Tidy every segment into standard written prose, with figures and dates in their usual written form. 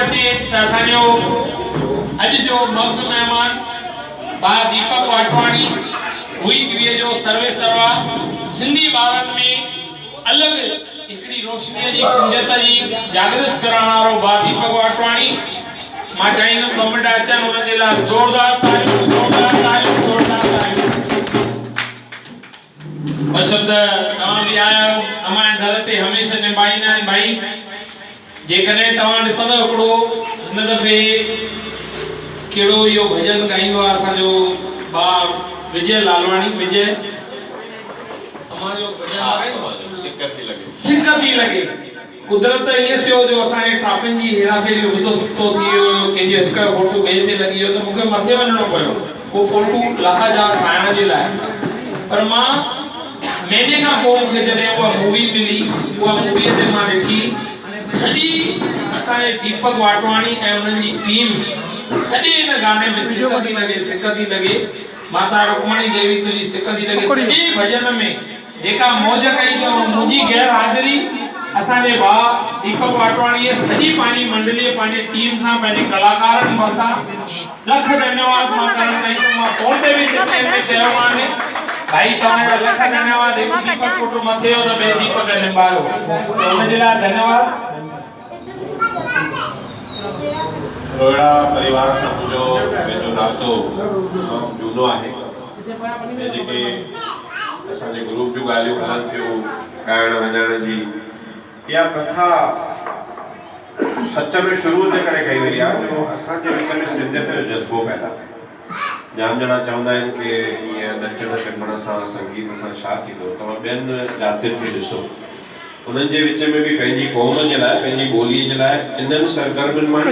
अचे त असांजो अॼु जो मस्त मेहमान बा दीपक वाटवाणी हुई क्रिया जो सर्वे सर्वा सिंधी ॿारनि में अलॻि हिकिड़ी रोशनीअ जी सिंधियत जी जागृत करण वारो बा दीपक वाटवाणी मां चाहींदुमि 2 मिंट अचनि हुन जे लाइ ज़ोरदार तालियूं बशर्त तव्हां बि आया आहियो अमां घर ते हमेशह निभाईंदा आहिनि भाई जेकॾहिं तव्हां ॾिसंदव हिकिड़ो हिन दफ़े कहिड़ो इहो भॼन ॻाईंदो आहे असांजो ॿार विजय लालवाणी विजय सिक थी लॻे कुदरत ईअं थियो जो असांजे ट्रैफिक जी हेराफेरी हुतो सुठो थी वियो कंहिंजो हिकु फोटो ॿिए ते लॻी वियो त मूंखे मथे वञिणो पियो उहो फोटो लाहाजा ठाहिण जे लाइ पर मां महीने खां पोइ मूंखे जॾहिं उहा मूवी मिली उहा मूवीअ ते मां ॾिठी सॼी असांजे दीपक वाटवाणी ऐं उन्हनि जी टीम सॼे हिन गाने में सिक थी लॻे माता रुक्मणी देवी तुंहिंजी सिक थी लॻे सॼे भॼन में जेका मौज कई मुंहिंजी गैर हाज़िरी असांजे भाउ दीपक वाटवाणीअ सॼी पंहिंजी मंडली पंहिंजी टीम सां पंहिंजे कलाकारनि भरिसां लख धन्यवाद मां करणु चाहींदुमि मां फोन ते बि चयोमांनि भाई तव्हांजा लख धन्यवाद हिकु दीपक फोटो मथे हो त ॿिए दीपक निभायो हुनजे लाइ धन्यवाद रोहिड़ा परिवार सां मुंहिंजो नातो झूनो आहे जेके असांजे ग्रुप जूं ॻाल्हियूं हलनि थियूं ॻाइण वञण जी इहा प्रथा सच में शुरू जे करे कई वई आहे जो असांजे विच में सिंधियत जो जज़्बो पैदा थिए जाम ॼणा चवंदा आहिनि की ईअं नचण टिपण सां संगीत सां छा थींदो तव्हां ॿियनि जातियुनि खे ॾिसो उन्हनि जे विच में बि पंहिंजी क़ौम जे लाइ पंहिंजी ॿोलीअ जे लाइ इन्हनि सरगर्मियुनि मां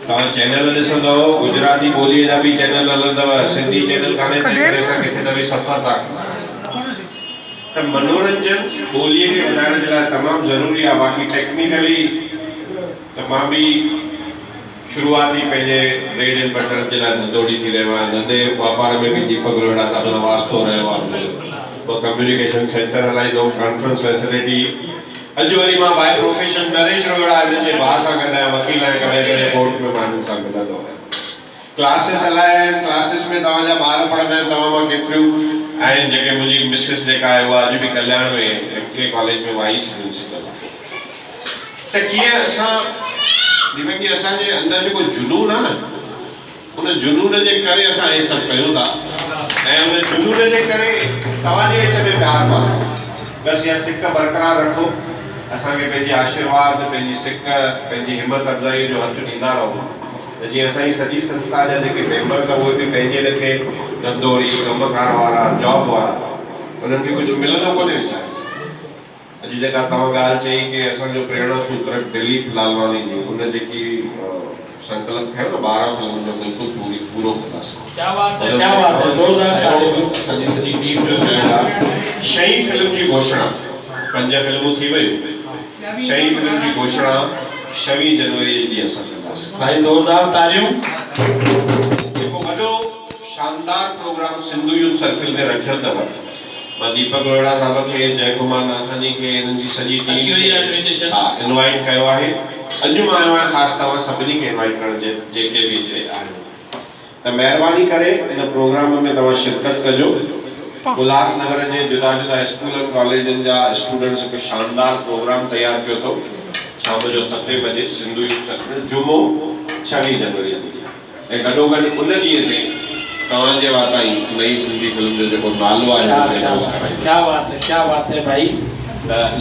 तव्हां चैनल ॾिसंदव गुजराती ॿोलीअ जा बि चैनल हलंदव सिंधी चैनल कान्हे तंहिं करे असां किथे त बि सफ़र था त मनोरंजन ॿोलीअ खे वधाइण जे लाइ तमामु ज़रूरी आहे बाक़ी टेक्निकली त मां बि शुरूआती पंहिंजे ब्रेड एंड बटर जे लाइ धंधोड़ी थी रहियो आहे धंधे वापार में बि दीपक रोहिड़ा साहिब वास्तो रहियो आहे कम्युनिकेशन सेंटर हलाईंदो कॉन्फ्रेंस फैसिलिटी अॼु वरी मां बाय प्रोफेशन नरेश रोहिड़ा हिनजे भाउ सां गॾु आहियां वकील आहियां कॾहिं कॾहिं कोर्ट में माण्हुनि सां मिलंदो आहियां क्लासिस हलाया आहिनि क्लासिस में तव्हांजा ॿार पढ़ंदा आहिनि तव्हां मां केतिरियूं आहिनि जेके मुंहिंजी मिसिस जेका आहे उहा अॼु बि कल्याण में MK कॉलेज में वाइस प्रिंसिपल आहे त कीअं असां दीपक जी असांजे अंदरि जेको जुनून आहे न उन जुनून जे करे असां हे सभु कयूं था ऐं उन जुनून जे करे तव्हांजे विच में प्यार पालो बसि इहा सिक बरक़रार रखो असांखे पंहिंजी आशीर्वाद पंहिंजी सिक पंहिंजी हिमत अफ़ज़ाई जो हथु ॾींदा रहो त जीअं असांजी सॼी संस्था जा जेके मेंबर त उहे बि पंहिंजे लेखे धंधोड़ी कमकार वारा जॉब वारा उन्हनि खे कुझु मिलंदो कोन्हे वीचारे अॼु जेका तव्हां ॻाल्हि चई की असांजो प्रेरणा सूत्र दिलीप लालवानी जी उन जेकी संकल्प कयो न 12 फिल्मुनि जो बिल्कुलु पूरो कंदासीं क्या बात है जोरदार असांजी सॼी टीम जो सहयोग आहे 6 फिल्म जी घोषणा 5 फिल्मूं थी वयूं 6 फिल्म जी घोषणा 26 जनवरी जे ॾींहुं असां कंदासीं भाई जोरदार तालियूं जेको वॾो शानदार प्रोग्राम सिंधु यूथ सर्किल ते रखियल अथव मां दीपक रोहिड़ा साहब खे जय कुमार नाथानी खे हिननि जी सॼी टीम हा इनवाइट कयो आहे अॼु मां आयो आहियां ख़ासि तव्हां सभिनी खे इनवाइट करण जेके बि आहियो त महिरबानी करे इन प्रोग्राम में तव्हां शिरकत कजो उल्हासनगर जे जुदा जुदा स्कूल ऐं कॉलेजनि जा स्टूडेंट्स हिकु शानदार प्रोग्राम तयारु कयो अथऊं शाम जो 7 बजे सिंधु यूथ सर्किल जुमो 26 जनवरी ऐं गॾोगॾु उन ॾींहं ते तव्हांजे वाताई नई सिंधी फिल्म जो जेको नालो आहे क्या बात है भाई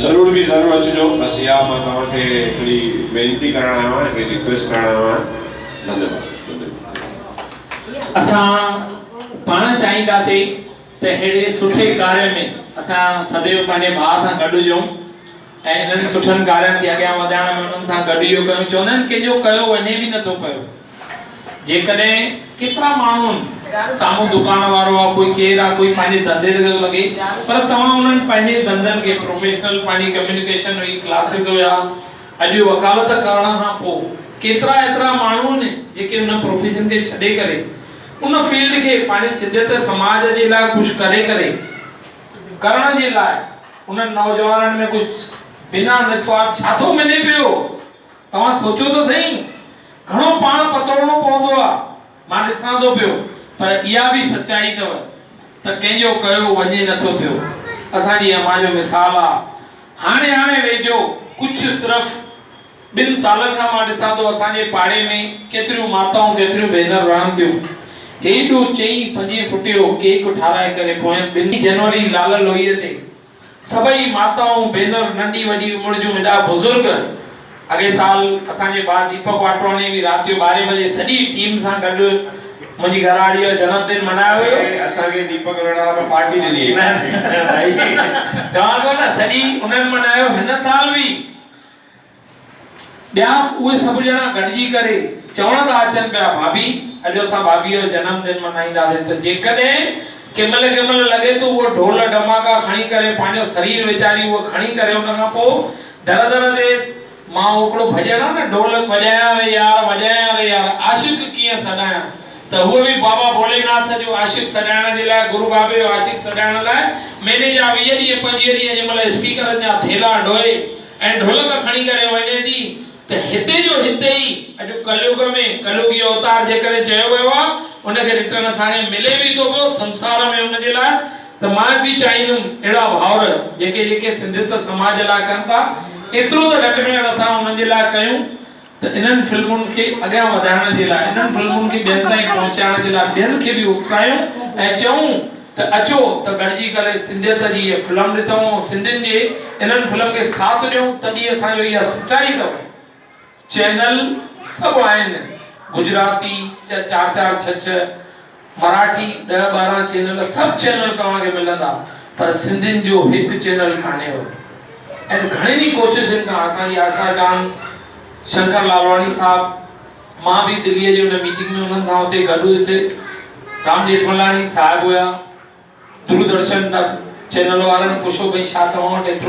ज़रूर भी ज़रूर अचजो बस इहा मां तव्हांखे हिकिड़ी वेनती करण आयो आहियां हिकिड़ी रिक्वेस्ट करण आयो आहियां धन्यवाद असां पाण चाहींदासीं त अहिड़े सुठे कार्य में असां सदैव पंहिंजे भाउ सां गॾु हुजूं ऐं इन्हनि सुठनि कार्यनि खे अॻियां वधाइण में उन्हनि सां गॾु इहो कयूं चवंदा आहिनि कंहिंजो कयो वञे बि नथो पियो जेकॾहिं केतिरा माण्हू साम्हूं दुकान वारो आहे कोई केरु आहे कोई पंहिंजे धंधे ते लॻे पर तव्हां उन्हनि पंहिंजे धंधनि खे प्रोफेशनल पंहिंजी कम्युनिकेशन हुई क्लासिस हुया अॼु वकालत करण खां पोइ केतिरा एतिरा माण्हू आहिनि जेके उन प्रोफेशन खे छॾे करे उन फील्ड के पाने सिद्धत समाज जे लाइ कुछ करे करे करण जे लाइ उन नौजवाननि में कुछ बिना निस्वार्थ छा थो मिले पियो तव्हां सोचो तो सही घणो पाण पतोड़नो पवंदो आहे मां ॾिसां थो पियो पर इहा बि सच्चाई अथव त कंहिंजो कयो वञे नथो पियो असांजी अम्मा जो मिसाल आहे हाणे वेझो कुझु सिर्फ़ 2 सालनि खां मां ॾिसां थो असांजे पाड़े में केतिरियूं माताऊं केतिरियूं भेनर रहनि थियूं हेॾो 4-5 फुट जो केक ठाराए करे पोइ 2 जनवरी लाल लोईअ ते सभई माताऊं भेनर नंढी वॾी उमिरि जूं एॾा बुज़ुर्ग अॻे साल असांजे भाउ दीपक वाटवाणी बि राति जो 12 बजे सॼी टीम सां गॾु मुंहिंजी घरवारीअ जो जन्मदिन मनायो हुयो असांखे दीपक रोड़ा में पार्टी ॾिनी भाई चवां थो न सॼी उन्हनि मनायो हिन साल बि ॿिया उहे सभु ॼणा गॾिजी करे चवण था अचनि पिया भाभी अॼु असां भाभीअ जो जन्मदिन मनाईंदासीं त जेकॾहिं केमल लॻे तो वो ढोल डमाका खणी करे पंहिंजो शरीर वीचारी वो खणी करे उन खां पोइ दर ते मां हिकिड़ो भॼन आहे न ढोल वॼाया वे यार आशिक़ कीअं सॾायां त उहो बि बाबा भोलेनाथ जो आशिक़ सॾाइण जे लाइ गुरु बाबे जो आशिक़ सॾाइण लाइ महीने जा 20 ॾींहं 25 ॾींहं जंहिंमहिल स्पीकरनि जा थेला ढोए ऐं ढोलक खणी करे वञे थी त हिते जो हिते ई अॼु कलयुग में कलयुगी अवतार जेकॾहिं चयो वियो आहे उनखे रिटर्न असांखे मिले बि थो पियो संसार में उनजे लाइ त मां बि चाहींदुमि अहिड़ा भाउर जेके सिंधियत समाज लाइ कनि था एतिरो त घटि में घटि असां उन्हनि जे लाइ कयूं त इन्हनि फिल्मुनि खे अॻियां वधाइण जे लाइ इन्हनि फिल्मुनि खे ॿियनि ताईं पहुचाइण जे लाइ ॿियनि खे बि उकसायूं ऐं चऊं त अचो त गॾिजी करे सिंधियत जी इहा फिल्म ॾिसूं सिंधियुनि जे इन्हनि फिल्म खे साथ ॾियूं तॾहिं असांजो इहा सच्चाई अथव चैनल सभु आहिनि गुजराती 4-4 6-6 मराठी 10-12 चैनल सभु चैनल तव्हांखे मिलंदा पर सिंधियुनि जो हिकु चैनल कान्हे ऐं घणेई कोशिशुनि खां असांजी आशा जान शंकर लालवाणी साहब मां बि दिल्लीअ जी हुन मीटिंग में उन्हनि सां हुते गॾु हुयुसि राम जेठमलानी साहिब हुया दूरदर्शन चैनल वारनि पुछो भई छा तव्हां वटि एतिरो